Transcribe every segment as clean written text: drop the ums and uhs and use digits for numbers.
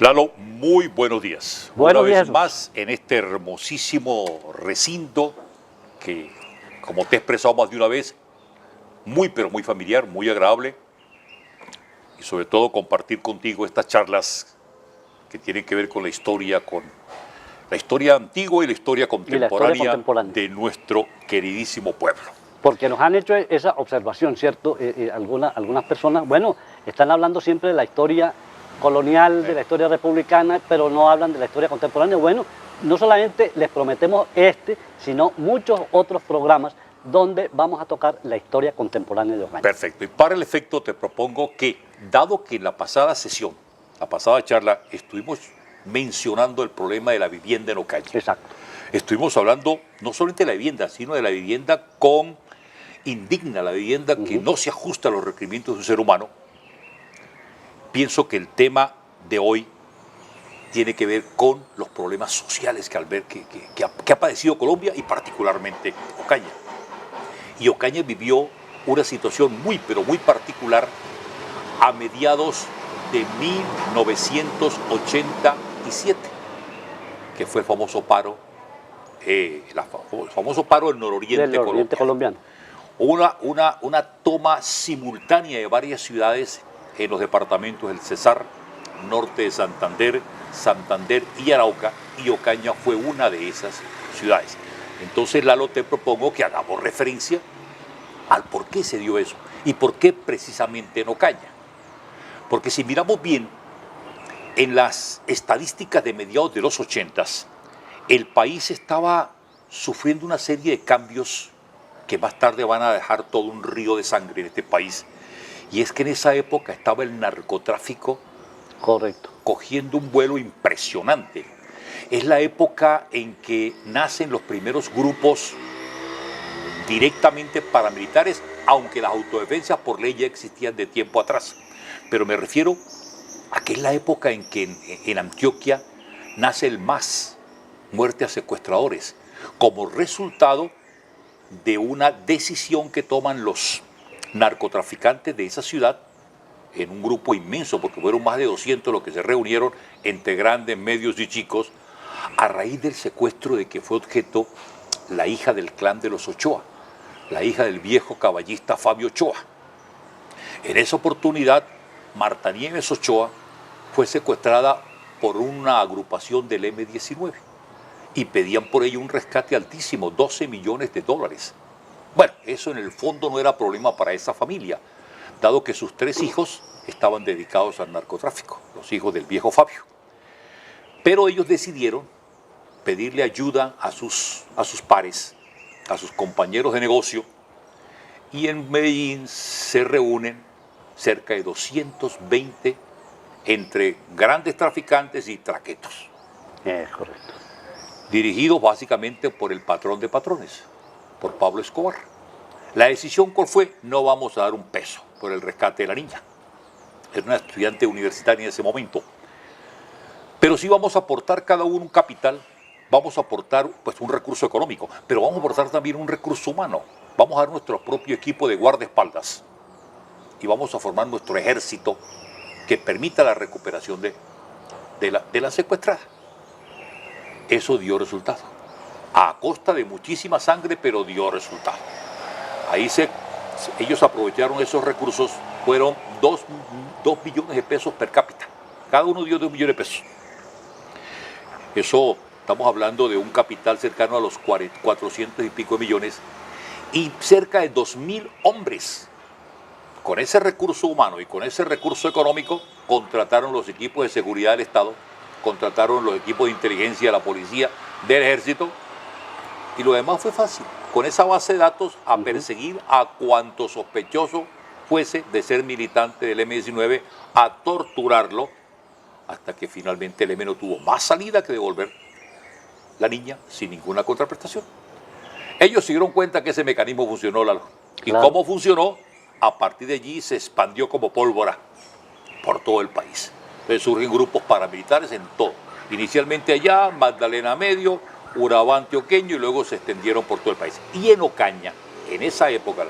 Lalo, muy buenos días. Buenos Una días. vez más en este hermosísimo recinto que, como te he expresado más de una vez, muy pero muy familiar, muy agradable y sobre todo compartir contigo estas charlas que tienen que ver con la historia antigua y la historia contemporánea de nuestro queridísimo pueblo. Porque nos han hecho esa observación, ¿cierto? Algunas personas, bueno, están hablando siempre de la historia colonial, de la historia republicana, pero no hablan de la historia contemporánea. Bueno, no solamente les prometemos sino muchos otros programas donde vamos a tocar la historia contemporánea de Ocaña. Perfecto. Y para el efecto te propongo que, dado que en la pasada sesión, la pasada charla, estuvimos mencionando el problema de la vivienda en Ocaña. Exacto. Estuvimos hablando no solamente de la vivienda, sino de la vivienda indigna, la vivienda que no se ajusta a los requerimientos de un ser humano. Pienso que el tema de hoy tiene que ver con los problemas sociales que ha padecido Colombia y particularmente Ocaña. Y Ocaña vivió una situación muy, pero muy particular a mediados de 1987, que fue el famoso paro, el famoso paro del nororiente colombiano. Una toma simultánea de varias ciudades en los departamentos del Cesar, norte de Santander y Arauca, y Ocaña fue una de esas ciudades. Entonces, Lalo, te propongo que hagamos referencia al por qué se dio eso y por qué precisamente en Ocaña. Porque si miramos bien, en las estadísticas de mediados de los 80s, el país estaba sufriendo una serie de cambios que más tarde van a dejar todo un río de sangre en este país. Y es que en esa época estaba el narcotráfico cogiendo un vuelo impresionante. Es la época en que nacen los primeros grupos directamente paramilitares, aunque las autodefensas por ley ya existían de tiempo atrás. Pero me refiero a que es la época en que en Antioquia nace el MAS, muerte a secuestradores, como resultado de una decisión que toman los narcotraficantes de esa ciudad, en un grupo inmenso, porque fueron más de 200 los que se reunieron entre grandes, medios y chicos, a raíz del secuestro de que fue objeto la hija del clan de los Ochoa, la hija del viejo caballista Fabio Ochoa. En esa oportunidad, Marta Nieves Ochoa fue secuestrada por una agrupación del M-19 y pedían por ello un rescate altísimo, $12 millones. Bueno, eso en el fondo no era problema para esa familia, dado que sus 3 hijos estaban dedicados al narcotráfico, los hijos del viejo Fabio. Pero ellos decidieron pedirle ayuda a sus pares, a sus compañeros de negocio, y en Medellín se reúnen cerca de 220 entre grandes traficantes y traquetos. Correcto. Dirigidos básicamente por el patrón de patrones, por Pablo Escobar. La decisión, ¿cuál fue? No vamos a dar un peso por el rescate de la niña. Era una estudiante universitaria en ese momento. Pero sí vamos a aportar cada uno un capital, vamos a aportar pues un recurso económico, pero vamos a aportar también un recurso humano. Vamos a dar nuestro propio equipo de guardaespaldas y vamos a formar nuestro ejército que permita la recuperación de la secuestrada. Eso dio resultado. A costa de muchísima sangre, pero dio resultado. Ahí ellos aprovecharon esos recursos, fueron 2 millones de pesos per cápita. Cada uno dio 2 millones de pesos. Eso, estamos hablando de un capital cercano a los 400 y pico de millones y cerca de 2.000 hombres. Con ese recurso humano y con ese recurso económico, contrataron los equipos de seguridad del Estado, contrataron los equipos de inteligencia de la policía, del ejército, y lo demás fue fácil. Con esa base de datos, a perseguir a cuanto sospechoso fuese de ser militante del M-19, a torturarlo, hasta que finalmente el M no tuvo más salida que devolver la niña sin ninguna contraprestación. Ellos se dieron cuenta que ese mecanismo funcionó, Lalo. ¿Y cómo funcionó? A partir de allí se expandió como pólvora por todo el país. Entonces surgen grupos paramilitares en todo. Inicialmente allá, Magdalena Medio, Urabá antioqueño, y luego se extendieron por todo el país. Y en Ocaña, en esa época,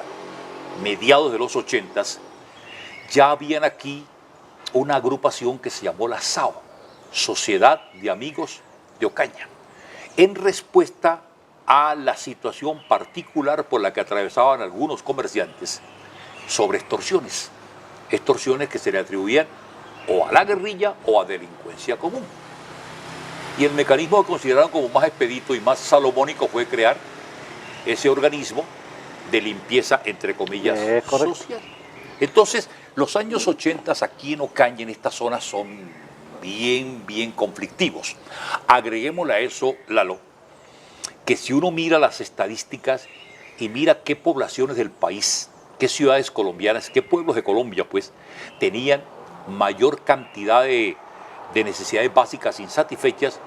mediados de los 80s, ya habían aquí una agrupación que se llamó la SAO, Sociedad de Amigos de Ocaña, en respuesta a la situación particular por la que atravesaban algunos comerciantes sobre extorsiones que se le atribuían o a la guerrilla o a delincuencia común. Y el mecanismo que consideraron como más expedito y más salomónico fue crear ese organismo de limpieza, entre comillas, social. Entonces, los años 80 aquí en Ocaña, en esta zona, son bien conflictivos. Agreguémosle a eso, Lalo, que si uno mira las estadísticas y mira qué poblaciones del país, qué ciudades colombianas, qué pueblos de Colombia, pues, tenían mayor cantidad de necesidades básicas insatisfechas,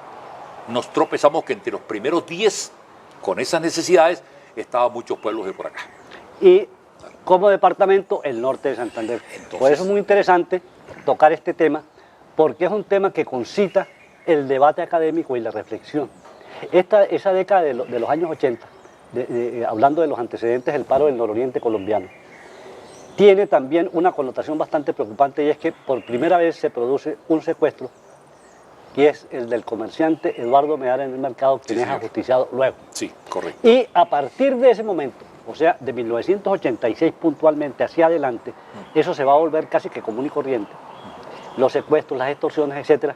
nos tropezamos que entre los primeros 10 con esas necesidades estaban muchos pueblos de por acá. Y como departamento, el norte de Santander. Entonces, por eso es muy interesante tocar este tema, porque es un tema que concita el debate académico y la reflexión. Esa década de los años 80, hablando de los antecedentes del paro del nororiente colombiano, tiene también una connotación bastante preocupante, y es que por primera vez se produce un secuestro, y es el del comerciante Eduardo Medara en el Mercado, quien es ajusticiado luego. Sí, correcto. Y a partir de ese momento, o sea, de 1986 puntualmente hacia adelante, eso se va a volver casi que común y corriente. Los secuestros, las extorsiones, etc.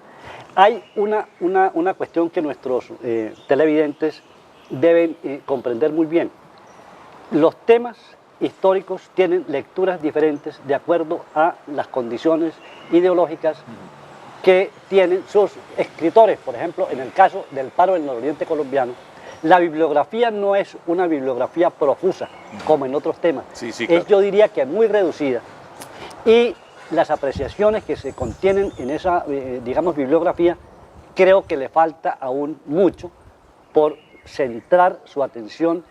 Hay una cuestión que nuestros televidentes deben comprender muy bien. Los temas históricos tienen lecturas diferentes de acuerdo a las condiciones ideológicas que tienen sus escritores. Por ejemplo, en el caso del paro del nororiente colombiano, la bibliografía no es una bibliografía profusa, como en otros temas. Sí, claro. Es, yo diría que muy reducida. Y las apreciaciones que se contienen en esa, digamos, bibliografía, creo que le falta aún mucho por centrar su atención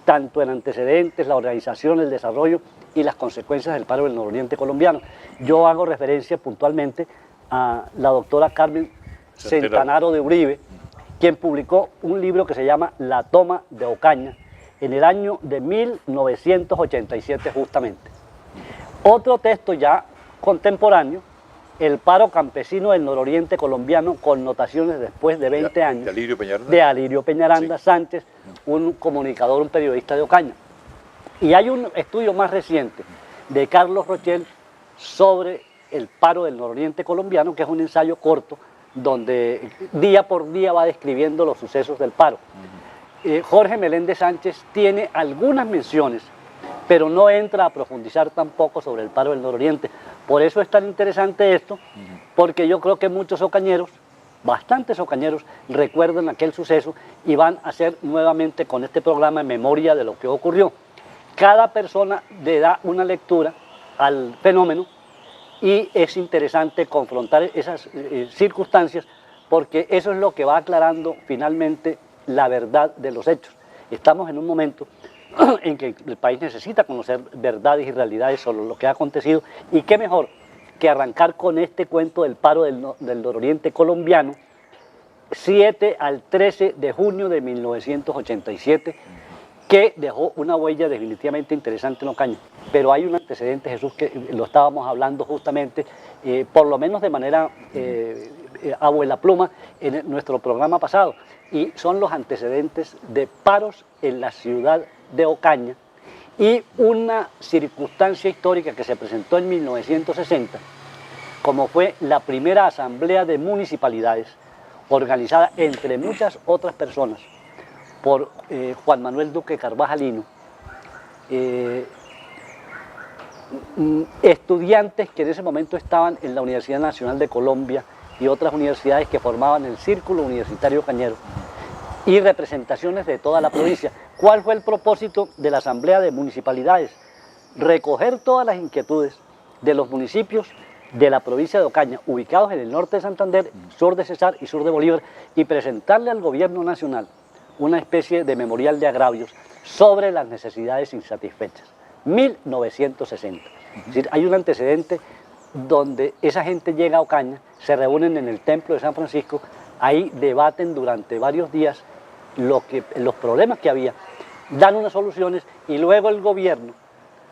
tanto en antecedentes, la organización, el desarrollo y las consecuencias del paro del nororiente colombiano. Yo hago referencia puntualmente a la doctora Carmen Centanaro de Uribe, quien publicó un libro que se llama La toma de Ocaña en el año de 1987 justamente. Otro texto ya contemporáneo, El paro campesino del nororiente colombiano, connotaciones después de 20 años, de Alirio Peñaranda Sánchez, un comunicador, un periodista de Ocaña. Y hay un estudio más reciente de Carlos Rochel sobre el paro del nororiente colombiano, que es un ensayo corto donde día por día va describiendo los sucesos del paro. Jorge Meléndez Sánchez tiene algunas menciones, pero no entra a profundizar tampoco sobre el paro del nororiente. Por eso es tan interesante esto, porque yo creo que muchos ocañeros, bastantes ocañeros, recuerdan aquel suceso y van a hacer nuevamente con este programa en memoria de lo que ocurrió. Cada persona le da una lectura al fenómeno y es interesante confrontar esas circunstancias, porque eso es lo que va aclarando finalmente la verdad de los hechos. Estamos en un momento en que el país necesita conocer verdades y realidades sobre lo que ha acontecido, y qué mejor que arrancar con este cuento del paro del nororiente colombiano, 7 al 13 de junio de 1987, que dejó una huella definitivamente interesante en Ocaña. Pero hay un antecedente, Jesús, que lo estábamos hablando justamente, por lo menos de manera abuela pluma, en nuestro programa pasado, y son los antecedentes de paros en la ciudad de Ocaña y una circunstancia histórica que se presentó en 1960, como fue la primera asamblea de municipalidades organizada entre muchas otras personas por Juan Manuel Duque Carvajalino, estudiantes que en ese momento estaban en la Universidad Nacional de Colombia y otras universidades que formaban el Círculo Universitario Cañero, y representaciones de toda la provincia. ¿Cuál fue el propósito de la Asamblea de Municipalidades? Recoger todas las inquietudes de los municipios de la provincia de Ocaña, ubicados en el norte de Santander, sur de Cesar y sur de Bolívar, y presentarle al gobierno nacional una especie de memorial de agravios sobre las necesidades insatisfechas. 1960. Es decir, hay un antecedente donde esa gente llega a Ocaña, se reúnen en el templo de San Francisco, ahí debaten durante varios días los problemas que había, dan unas soluciones, y luego el gobierno,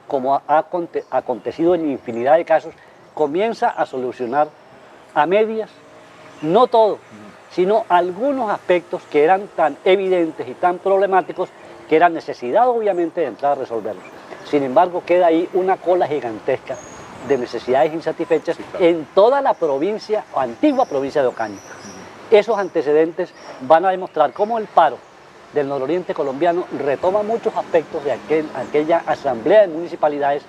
como ha acontecido en infinidad de casos, comienza a solucionar a medias no todo, sino algunos aspectos que eran tan evidentes y tan problemáticos que era necesidad obviamente de entrar a resolverlos. Sin embargo, queda ahí una cola gigantesca de necesidades insatisfechas en toda la provincia, o antigua provincia de Ocaña. Esos antecedentes van a demostrar cómo el paro del nororiente colombiano retoma muchos aspectos de aquella asamblea de municipalidades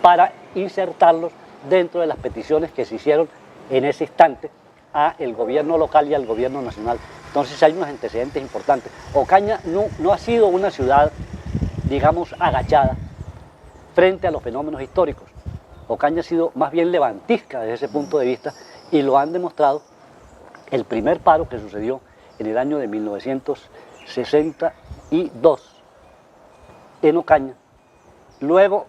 para insertarlos dentro de las peticiones que se hicieron en ese instante a el gobierno local y al gobierno nacional. Entonces hay unos antecedentes importantes. Ocaña no ha sido una ciudad, digamos, agachada frente a los fenómenos históricos. Ocaña ha sido más bien levantisca desde ese punto de vista y lo han demostrado el primer paro que sucedió en el año de 1962 en Ocaña. Luego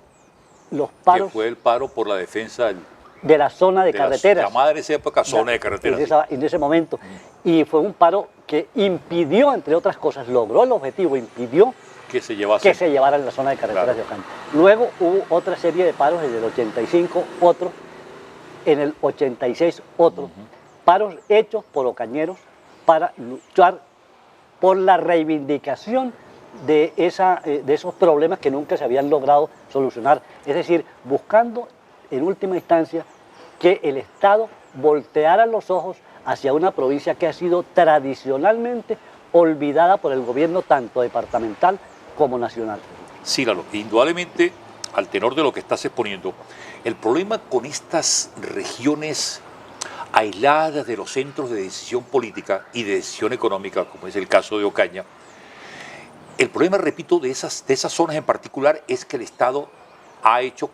los paros... Que fue el paro por la defensa de la zona de carreteras. Llamada en esa época zona de carreteras. En ese momento. Y fue un paro que impidió, entre otras cosas, logró el objetivo, impidió que se llevara en la zona de carreteras de Ocaña. Luego hubo otra serie de paros desde el 85, otro, en el 86 otro. Paros hechos por ocañeros para luchar por la reivindicación de esos problemas que nunca se habían logrado solucionar. Es decir, buscando en última instancia que el Estado volteara los ojos hacia una provincia que ha sido tradicionalmente olvidada por el gobierno tanto departamental como nacional. Sí, Lalo, indudablemente, al tenor de lo que estás exponiendo, el problema con estas regiones aisladas de los centros de decisión política y de decisión económica, como es el caso de Ocaña, el problema, repito, de esas zonas en particular es que el Estado ha hecho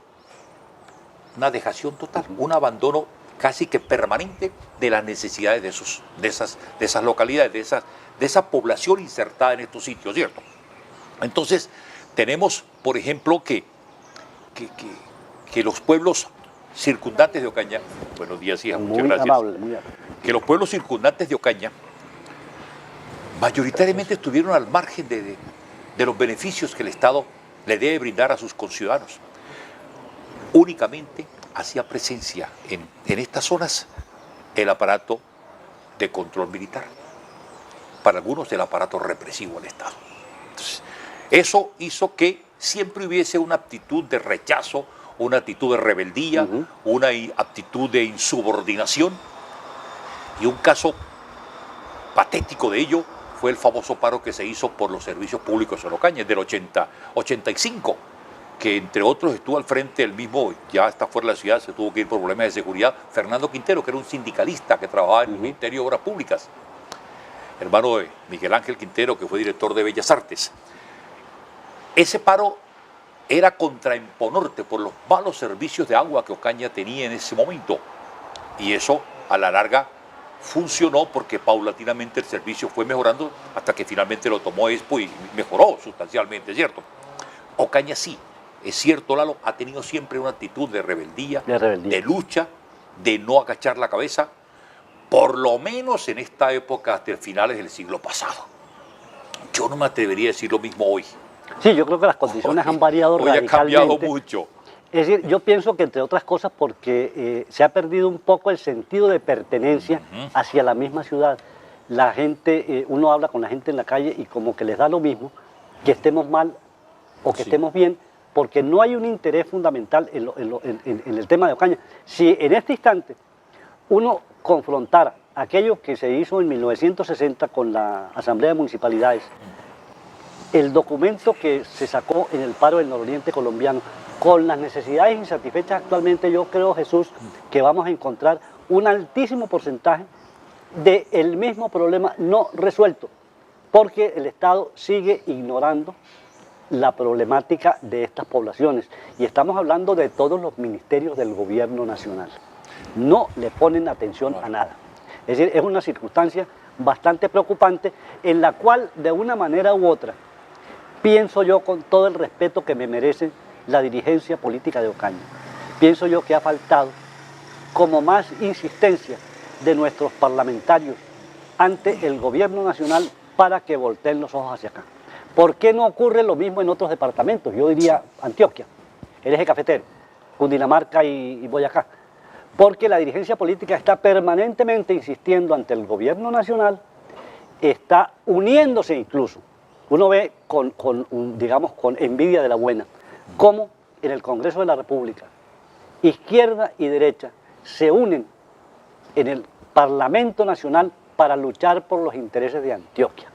una dejación total, un abandono casi que permanente de las necesidades de esas localidades, de esa población insertada en estos sitios, ¿cierto? Entonces, tenemos, por ejemplo, que los pueblos circundantes de Ocaña, buenos días, hija, muchas gracias. Amable, muy amable. Que los pueblos circundantes de Ocaña mayoritariamente estuvieron al margen de los beneficios que el Estado le debe brindar a sus conciudadanos. Únicamente hacía presencia en estas zonas el aparato de control militar, para algunos el aparato represivo del Estado. Entonces, eso hizo que siempre hubiese una actitud de rechazo, una actitud de rebeldía, una actitud de insubordinación, y un caso patético de ello fue el famoso paro que se hizo por los servicios públicos en Ocaña, del 85, que entre otros estuvo al frente del mismo, ya está fuera de la ciudad, se tuvo que ir por problemas de seguridad, Fernando Quintero, que era un sindicalista que trabajaba en el Ministerio de Obras Públicas, hermano de Miguel Ángel Quintero, que fue director de Bellas Artes. Ese paro era contra Emponorte por los malos servicios de agua que Ocaña tenía en ese momento, y eso a la larga funcionó porque paulatinamente el servicio fue mejorando hasta que finalmente lo tomó Expo y mejoró sustancialmente, ¿cierto? Ocaña sí, es cierto, Lalo, ha tenido siempre una actitud de rebeldía, de lucha, de no agachar la cabeza, por lo menos en esta época hasta finales del siglo pasado. Yo no me atrevería a decir lo mismo hoy. Sí, yo creo que las condiciones han variado radicalmente. Hoy ha cambiado mucho. Es decir, yo pienso que entre otras cosas porque se ha perdido un poco el sentido de pertenencia hacia la misma ciudad. La gente, uno habla con la gente en la calle y como que les da lo mismo que estemos mal o que estemos bien, porque no hay un interés fundamental en el tema de Ocaña. Si en este instante uno confrontara aquello que se hizo en 1960 con la Asamblea de Municipalidades, el documento que se sacó en el paro del nororiente colombiano, con las necesidades insatisfechas actualmente, yo creo, Jesús, que vamos a encontrar un altísimo porcentaje del mismo problema no resuelto, porque el Estado sigue ignorando la problemática de estas poblaciones. Y estamos hablando de todos los ministerios del gobierno nacional. No le ponen atención a nada. Es decir, es una circunstancia bastante preocupante en la cual, de una manera u otra, pienso yo, con todo el respeto que me merece la dirigencia política de Ocaña, pienso yo que ha faltado como más insistencia de nuestros parlamentarios ante el gobierno nacional para que volteen los ojos hacia acá. ¿Por qué no ocurre lo mismo en otros departamentos? Yo diría Antioquia, el eje cafetero, Cundinamarca y Boyacá. porque la dirigencia política está permanentemente insistiendo ante el gobierno nacional, está uniéndose incluso. Uno ve digamos, con envidia de la buena, cómo en el Congreso de la República, izquierda y derecha se unen en el Parlamento Nacional para luchar por los intereses de Antioquia,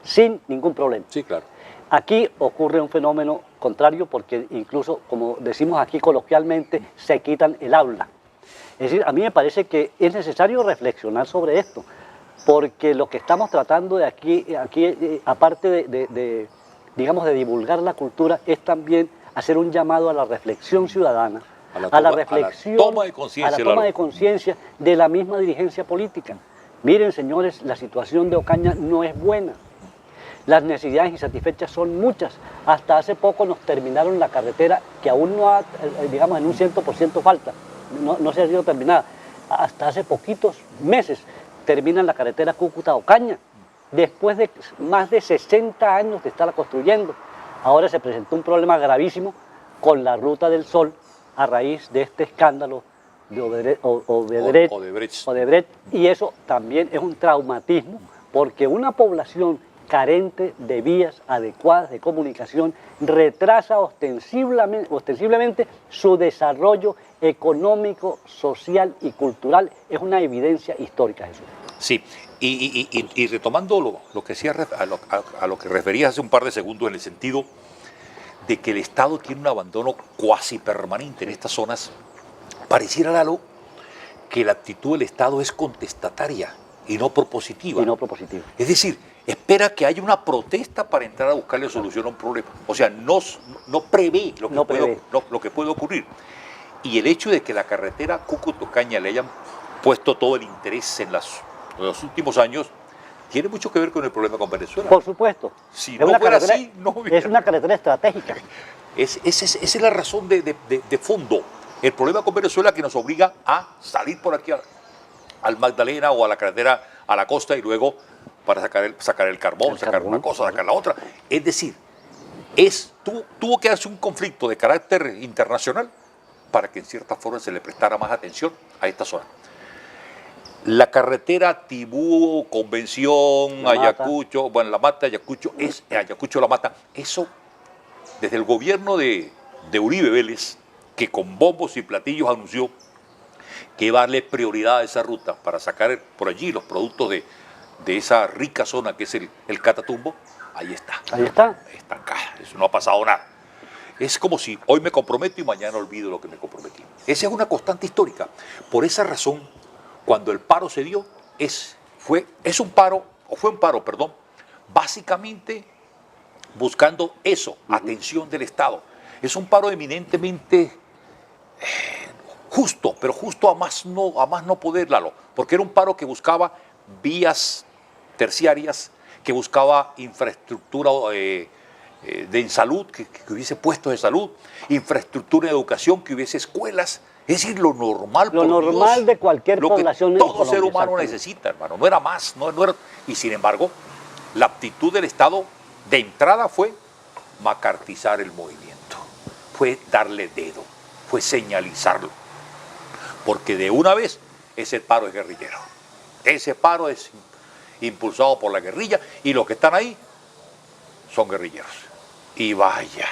sin ningún problema. Sí, claro. Aquí ocurre un fenómeno contrario porque incluso, como decimos aquí coloquialmente, se quitan el habla. Es decir, a mí me parece que es necesario reflexionar sobre esto, porque lo que estamos tratando de aquí aparte digamos, de divulgar la cultura, es también hacer un llamado a la reflexión ciudadana, a la toma de conciencia de la misma dirigencia política. Miren, señores, la situación de Ocaña no es buena. Las necesidades insatisfechas son muchas. Hasta hace poco nos terminaron la carretera, que aún no ha, digamos, en un 100% falta, no se ha sido terminada. Hasta hace poquitos meses terminan la carretera Cúcuta-Ocaña, después de más de 60 años de estarla construyendo. Ahora se presentó un problema gravísimo con la Ruta del Sol a raíz de este escándalo de Odebrecht, y eso también es un traumatismo, porque una población carente de vías adecuadas de comunicación retrasa ostensiblemente su desarrollo económico, social y cultural. Es una evidencia histórica, Jesús. Sí, y retomando lo que decía, a lo que referías hace un par de segundos, en el sentido de que el Estado tiene un abandono cuasi permanente en estas zonas, pareciera, Lalo, que la actitud del Estado es contestataria y no propositiva. Es decir, espera que haya una protesta para entrar a buscarle solución a un problema. O sea, no prevé lo que puede ocurrir. Y el hecho de que la carretera Cúcuta-Ocaña le hayan puesto todo el interés en los últimos años, tiene mucho que ver con el problema con Venezuela. Por supuesto. Si no fuera así, no hubiera. Es una carretera estratégica. Esa es la razón de fondo. El problema con Venezuela que nos obliga a salir por aquí al Magdalena o a la carretera a la costa y luego para sacar el carbón, sacar una cosa, sacar la otra. Es decir, tuvo que darse un conflicto de carácter internacional para que en cierta forma se le prestara más atención a esta zona. La carretera Tibú, Convención, Ayacucho, bueno, La Mata, Ayacucho, La Mata, eso desde el gobierno de Uribe Vélez, que con bombos y platillos anunció que iba a darle prioridad a esa ruta para sacar por allí los productos de esa rica zona que es el Catatumbo, ahí está. Ahí está. Estancada, eso no ha pasado nada. Es como si hoy me comprometo y mañana olvido lo que me comprometí. Esa es una constante histórica. Por esa razón, cuando el paro se dio, fue un paro, básicamente buscando eso, atención del Estado. Es un paro eminentemente justo, pero justo a más no poder, Lalo, porque era un paro que buscaba vías terciarias, que buscaba infraestructura de salud, que hubiese puestos de salud, infraestructura de educación, que hubiese escuelas. Es decir, lo normal, de cualquier población. Lo que todo ser humano necesita, hermano. No era más, no era. Y sin embargo, la actitud del Estado de entrada fue macartizar el movimiento, fue darle dedo, fue señalizarlo. Porque de una vez ese paro es guerrillero. Ese paro es impulsado por la guerrilla y los que están ahí son guerrilleros. Y vaya,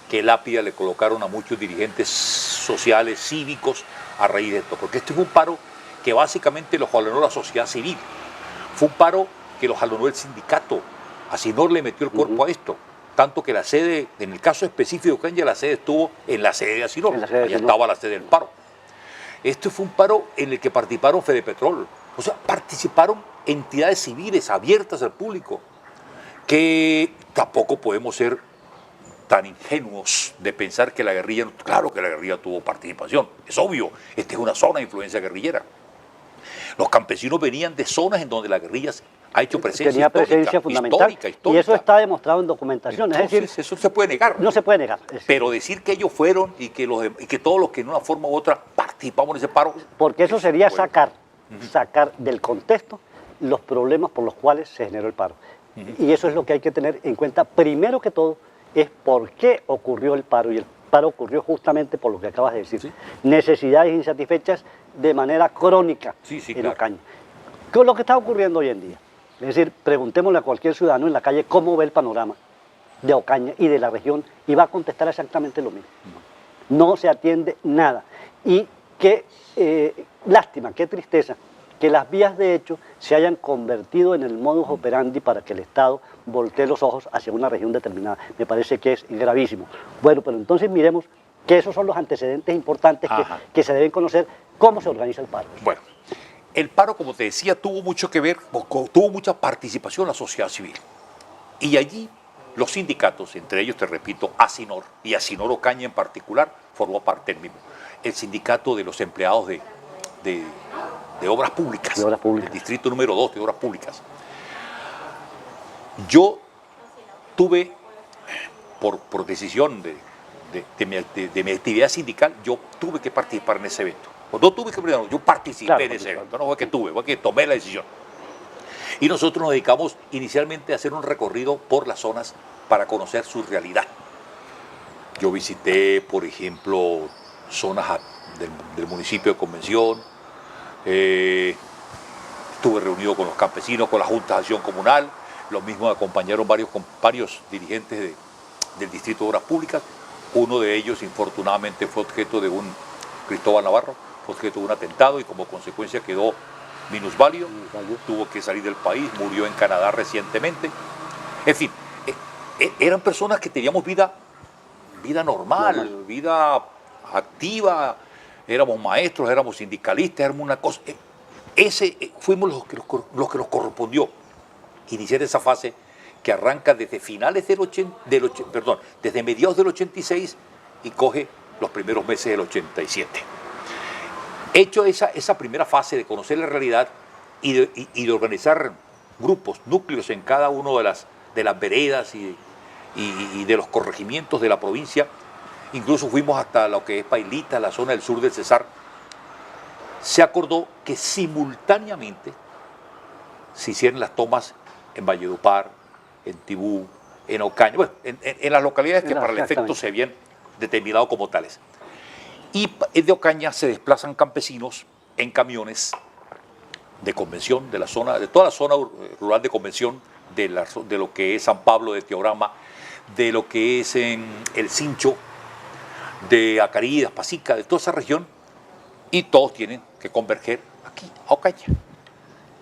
qué lápida le colocaron a muchos dirigentes sociales, cívicos, a raíz de esto. Porque este fue un paro que básicamente lo jalonó la sociedad civil. Fue un paro que lo jalonó el sindicato. Asinor le metió el cuerpo a esto. Tanto que la sede, en el caso específico de Ocaña, la sede estuvo en la sede de Asinor. Allá estaba la sede del paro. Este fue un paro en el que participaron Fedepetrol. O sea, participaron entidades civiles abiertas al público, que tampoco podemos ser tan ingenuos de pensar que la guerrilla, claro que la guerrilla tuvo participación, es obvio, esta es una zona de influencia guerrillera. Los campesinos venían de zonas en donde la guerrilla ha hecho presencia tenía presencia fundamental, histórica. Y eso está demostrado en documentación. Entonces, es decir, eso se puede negar. No se puede negar. Pero decir que ellos fueron y que todos los que de una forma u otra participamos en ese paro. Porque eso sería sacar del contexto los problemas por los cuales se generó el paro. Y eso es lo que hay que tener en cuenta. Primero que todo, es por qué ocurrió el paro. Y paro ocurrió justamente por lo que acabas de decir. Sí. Necesidades insatisfechas de manera crónica en claro. Ocaña. ¿Qué es lo que está ocurriendo hoy en día? Es decir, preguntémosle a cualquier ciudadano en la calle cómo ve el panorama de Ocaña y de la región y va a contestar exactamente lo mismo. No se atiende nada. Y qué lástima, qué tristeza que las vías de hecho se hayan convertido en el modus operandi para que el Estado voltee los ojos hacia una región determinada. Me parece que es gravísimo. Bueno, pero entonces miremos que esos son los antecedentes importantes que se deben conocer, cómo se organiza el paro. Bueno, el paro, como te decía, tuvo mucho que ver, tuvo mucha participación la sociedad civil. Y allí los sindicatos, entre ellos, te repito, Asinor, y Asinor Ocaña en particular, formó parte del mismo. El sindicato de los empleados de obras públicas, el distrito número 2 de obras públicas. Yo tuve, por decisión de mi actividad sindical, yo tuve que participar en ese evento. No tuve que, yo participé en ese evento, no fue que tuve, fue que tomé la decisión. Y nosotros nos dedicamos inicialmente a hacer un recorrido por las zonas para conocer su realidad. Yo visité, por ejemplo, zonas del municipio de Convención, estuve reunido con los campesinos, con la Junta de Acción Comunal, lo mismo me acompañaron varios dirigentes del Distrito de Obras Públicas. Uno de ellos, infortunadamente, fue objeto de Cristóbal Navarro, fue objeto de un atentado y como consecuencia quedó minusválido, tuvo que salir del país, murió en Canadá recientemente. En fin, eran personas que teníamos vida normal, vida activa, éramos maestros, éramos sindicalistas, éramos una cosa. Fuimos los que nos correspondió iniciar esa fase que arranca desde finales desde mediados del 86 y coge los primeros meses del 87. Hecho esa primera fase de conocer la realidad y de organizar grupos, núcleos en cada una de las veredas y de los corregimientos de la provincia, incluso fuimos hasta lo que es Pailita, la zona del sur del Cesar, se acordó que simultáneamente se hicieran las tomas en Valledupar, en Tibú, en Ocaña, bueno, en las localidades que para el efecto se habían determinado como tales. Y de Ocaña se desplazan campesinos en camiones de Convención, de toda la zona rural de Convención, de lo que es San Pablo de Teorama, de lo que es en El Cincho, de Acaridas, Pasica, de toda esa región, y todos tienen que converger aquí, a Ocaña.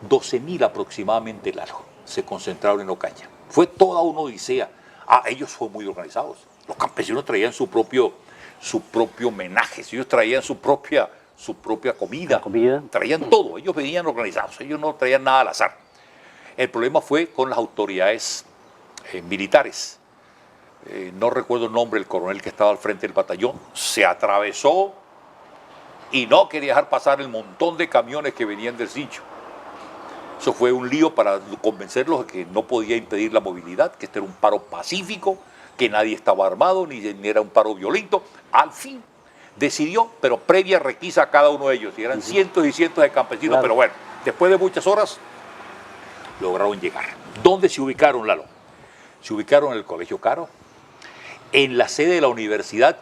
12.000 aproximadamente largos se concentraron en Ocaña. Fue toda una odisea. Ellos fueron muy organizados. Los campesinos traían su propio homenaje, ellos traían su propia comida, traían todo, ellos venían organizados, ellos no traían nada al azar. El problema fue con las autoridades militares. No recuerdo el nombre del coronel que estaba al frente del batallón, se atravesó y no quería dejar pasar el montón de camiones que venían del Cincho. Eso fue un lío para convencerlos de que no podía impedir la movilidad, que este era un paro pacífico, que nadie estaba armado, ni era un paro violento. Al fin decidió, pero previa requisa a cada uno de ellos, y eran cientos y cientos de campesinos, pero bueno, después de muchas horas lograron llegar. ¿Dónde se ubicaron, Lalo? Se ubicaron en el Colegio Caro, en la sede de la universidad,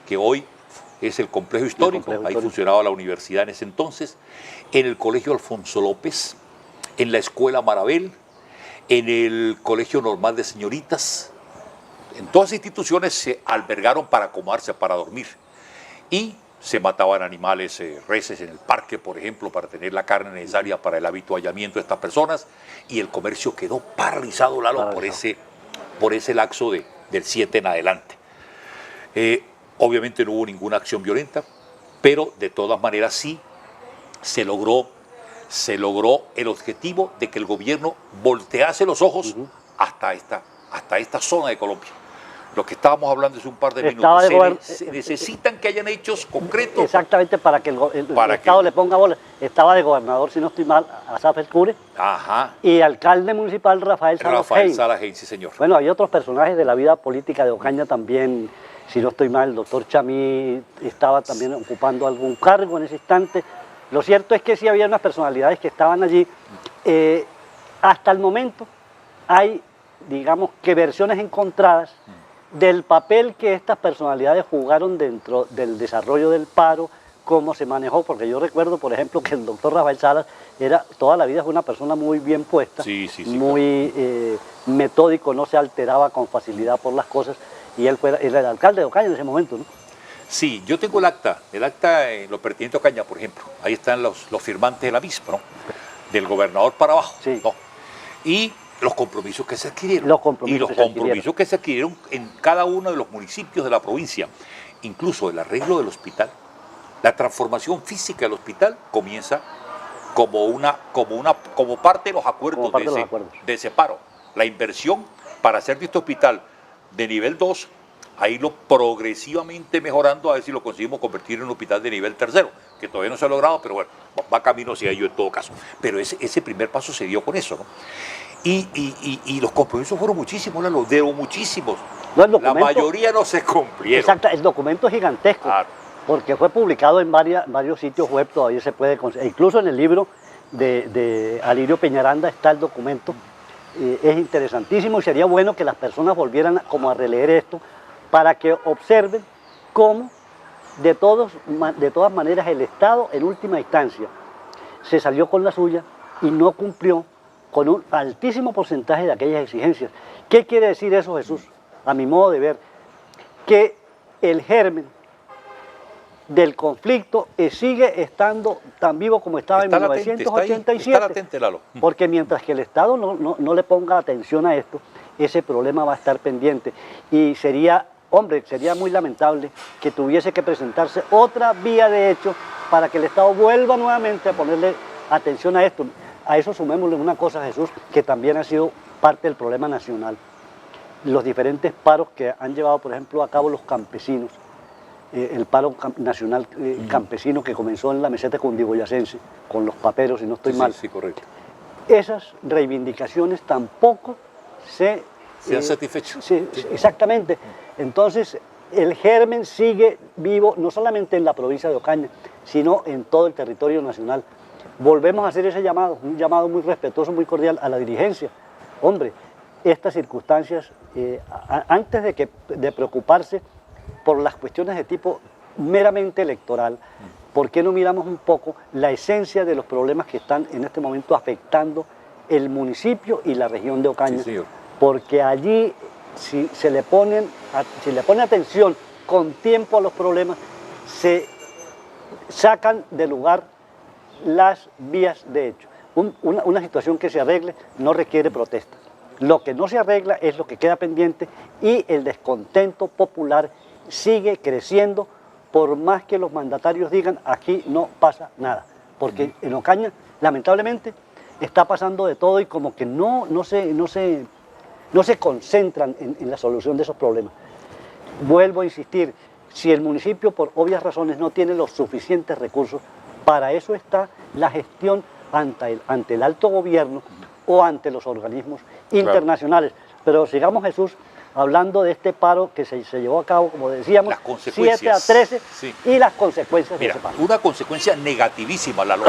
que hoy es el complejo histórico, ahí funcionaba la universidad en ese entonces, en el Colegio Alfonso López, en la Escuela Marabel, en el Colegio Normal de Señoritas. En todas las instituciones se albergaron para acomodarse, para dormir. Y se mataban animales, reses en el parque, por ejemplo, para tener la carne necesaria para el avituallamiento de estas personas. Y el comercio quedó paralizado, Lalo, por ese lapso del 7 en adelante. Obviamente no hubo ninguna acción violenta, pero de todas maneras sí se logró el objetivo de que el gobierno voltease los ojos hasta esta zona de Colombia. Lo que estábamos hablando hace un par de minutos. Se necesitan que hayan hechos concretos. Exactamente, para que el Estado le ponga bola. Estaba de gobernador, si no estoy mal, Asaf El Cure. Ajá. Y alcalde municipal Rafael Salahein, sí señor. Bueno, hay otros personajes de la vida política de Ocaña también. Si no estoy mal, el doctor Chamí estaba también ocupando algún cargo en ese instante. Lo cierto es que sí había unas personalidades que estaban allí. Hasta el momento hay, digamos, que versiones encontradas del papel que estas personalidades jugaron dentro del desarrollo del paro, cómo se manejó, porque yo recuerdo, por ejemplo, que el doctor Rafael Salas era, toda la vida fue una persona muy bien puesta, muy metódico, no se alteraba con facilidad por las cosas, y él era el alcalde de Ocaña en ese momento, ¿no? Sí, yo tengo el acta en lo pertinente a Ocaña, por ejemplo. Ahí están los firmantes de la misma, ¿no? Del gobernador para abajo, sí. ¿no? Y los compromisos que se adquirieron. Los compromisos que se adquirieron en cada uno de los municipios de la provincia. Incluso el arreglo del hospital, la transformación física del hospital comienza como parte de los acuerdos de ese paro. La inversión para hacer de este hospital de nivel 2, a irlo progresivamente mejorando, a ver si lo conseguimos convertir en un hospital de nivel 3, que todavía no se ha logrado, pero bueno, va camino hacia ello en todo caso. Pero ese primer paso se dio con eso, ¿no? Y los compromisos fueron muchísimos, muchísimos. La mayoría no se cumplieron. Exacto, el documento es gigantesco, claro, porque fue publicado en varios sitios web, todavía se puede conseguir. Incluso en el libro de Alirio Peñaranda está el documento. Es interesantísimo y sería bueno que las personas volvieran como a releer esto para que observen cómo de todas maneras el Estado en última instancia se salió con la suya y no cumplió con un altísimo porcentaje de aquellas exigencias. ¿Qué quiere decir eso, Jesús? A mi modo de ver, que el germen del conflicto sigue estando tan vivo como estaba en 1987. Está latente, Lalo. Porque mientras que el Estado no le ponga atención a esto, ese problema va a estar pendiente. Y sería muy lamentable que tuviese que presentarse otra vía de hecho para que el Estado vuelva nuevamente a ponerle atención a esto. A eso sumémosle una cosa, Jesús, que también ha sido parte del problema nacional. Los diferentes paros que han llevado, por ejemplo, a cabo los campesinos. El paro nacional campesino que comenzó en la meseta cundiboyacense, con los paperos, si no estoy mal. Sí, correcto. Esas reivindicaciones tampoco se han satisfecho. Sí, exactamente. Entonces, el germen sigue vivo, no solamente en la provincia de Ocaña, sino en todo el territorio nacional. Volvemos a hacer ese llamado, un llamado muy respetuoso, muy cordial a la dirigencia. Hombre, estas circunstancias, antes de preocuparse por las cuestiones de tipo meramente electoral, ¿por qué no miramos un poco la esencia de los problemas que están en este momento afectando el municipio y la región de Ocaña? Sí, señor. Porque allí, si le pone atención con tiempo a los problemas, se sacan de lugar las vías de hecho. Una situación que se arregle no requiere protesta. Lo que no se arregla es lo que queda pendiente y el descontento popular sigue creciendo por más que los mandatarios digan aquí no pasa nada. Porque en Ocaña, lamentablemente, está pasando de todo y como que no se concentran en la solución de esos problemas. Vuelvo a insistir, si el municipio por obvias razones no tiene los suficientes recursos, para eso está la gestión ante el alto gobierno o ante los organismos internacionales. Pero sigamos, Jesús, hablando de este paro que se llevó a cabo, como decíamos, 7 a 13, sí, y las consecuencias de ese paro. Una consecuencia negativísima, Lalo,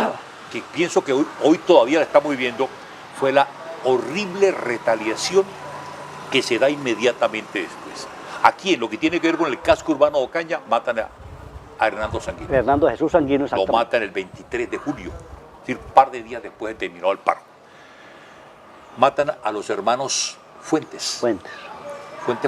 que pienso que hoy todavía la estamos viviendo, fue la horrible retaliación que se da inmediatamente después. Aquí, en lo que tiene que ver con el casco urbano de Ocaña, matan a Hernando Sanguino. Hernando Jesús Sanguino, exactamente. Lo matan el 23 de julio, es decir, un par de días después de terminado el paro. Matan a los hermanos Fuentes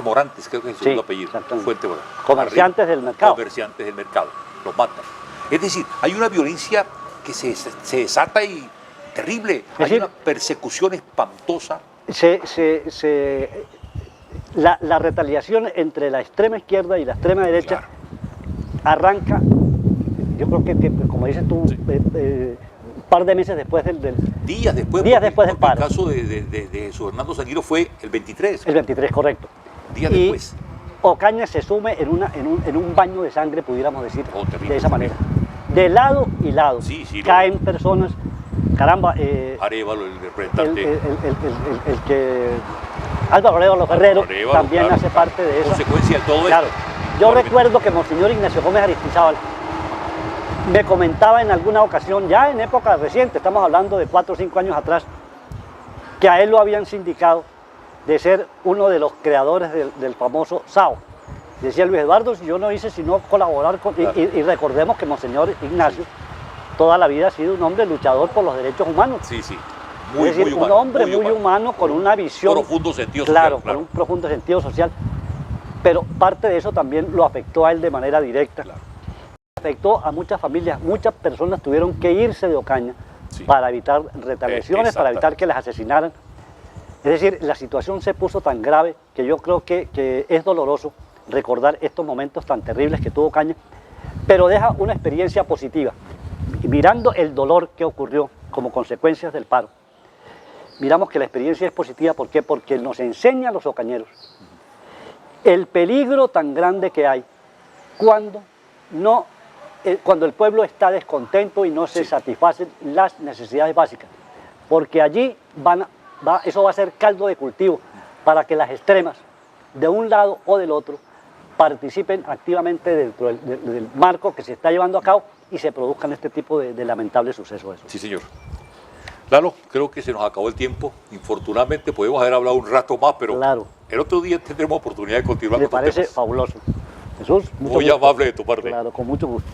Morantes, creo que es el segundo apellido. Fuentes Morantes. Comerciantes del mercado. Comerciantes del mercado, los matan. Es decir, hay una violencia que se desata y terrible. Hay una persecución espantosa. La retaliación entre la extrema izquierda y la extrema derecha, claro, arranca, yo creo que como dices tú, sí, un par de meses después días después del paro. El caso de Jesús Hernando Sanguino fue el 23. El 23, correcto. Días después. Ocaña se sume en un baño de sangre, pudiéramos decir, de esa manera. De lado y lado. Sí, caen personas, caramba. Arévalo, el representante. El que Álvaro Arévalo Ferrero también hace parte de eso. Consecuencia de todo claro. esto. Yo recuerdo que Monseñor Ignacio Gómez Aristizábal me comentaba en alguna ocasión, ya en época reciente, estamos hablando de 4 o 5 años atrás, que a él lo habían sindicado de ser uno de los creadores del famoso SAO. Decía Luis Eduardo, yo no hice sino colaborar con... Claro. Y recordemos que Monseñor Ignacio toda la vida ha sido un hombre luchador por los derechos humanos. Sí, sí. Es decir, un hombre muy humano con una visión... Profundo sentido claro, social. Claro, con un profundo sentido social. Pero parte de eso también lo afectó a él de manera directa. Claro. Afectó a muchas familias, muchas personas tuvieron que irse de Ocaña Sí. para evitar retaliaciones, para evitar exactamente. que les asesinaran. Es decir, la situación se puso tan grave que yo creo que es doloroso recordar estos momentos tan terribles que tuvo Ocaña, pero deja una experiencia positiva. Y mirando el dolor que ocurrió como consecuencias del paro, miramos que la experiencia es positiva. ¿Por qué? Porque nos enseña a los ocañeros el peligro tan grande que hay cuando el pueblo está descontento y no se Sí. satisfacen las necesidades básicas, porque allí eso va a ser caldo de cultivo para que las extremas, de un lado o del otro, participen activamente dentro del marco que se está llevando a cabo y se produzcan este tipo de lamentables sucesos. Sí, señor. Lalo, creo que se nos acabó el tiempo. Infortunadamente podemos haber hablado un rato más, pero Claro. el otro día tendremos oportunidad de continuar Me con estos parece temas. fabuloso. Jesús, mucho Muy gusto. amable de tu parte. Claro, con mucho gusto.